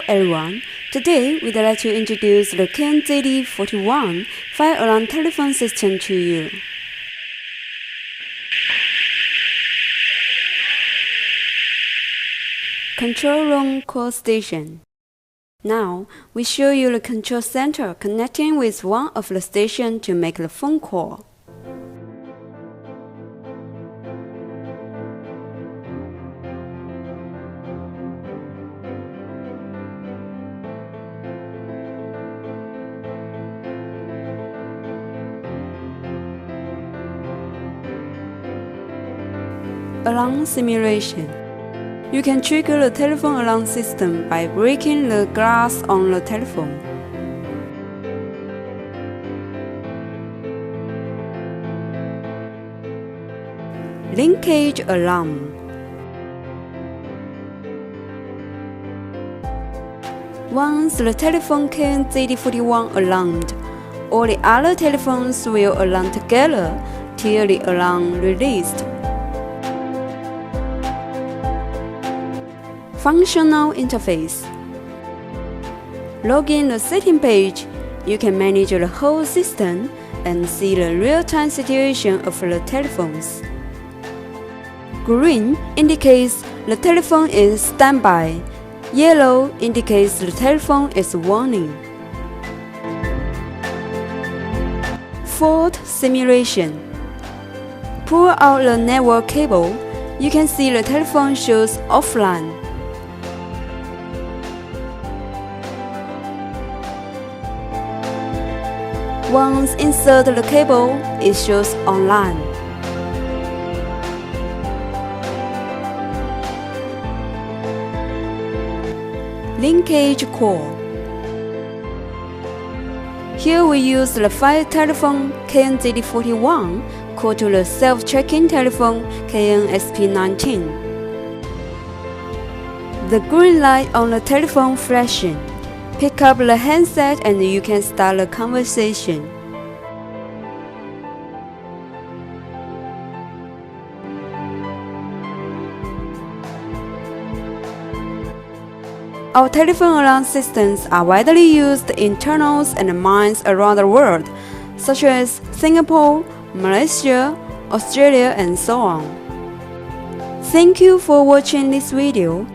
everyone. Today, we'd like to introduce the KN-ZD41 fire alarm telephone system to you. Control room call station. Now, we show you the control center connecting with one of the stations to make the phone call. Alarm simulation. You can trigger the telephone alarm system by breaking the glass on the telephone. Linkage alarm. Once the telephone KN-ZD41 alarmed, all the other telephones will alarm together till the alarm released. Functional interface. Log in the setting page. You can manage the whole system and see the real-time situation of the telephones. Green indicates the telephone is standby. Yellow indicates the telephone is warning. Fault simulation. Pull out the network cable. You can see the telephone shows offline. Once insert the cable, it shows online. Linkage call. Here we use the fire telephone KN-ZD41 call to the self-checking telephone KN-SP19. The green light on the telephone flashing. Pick up the handset and you can start the conversation. Our telephone alarm systems are widely used in tunnels and mines around the world, such as Singapore, Malaysia, Australia, and so on. Thank you for watching this video.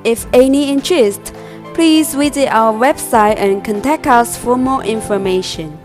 If any interest, please visit our website and contact us for more information.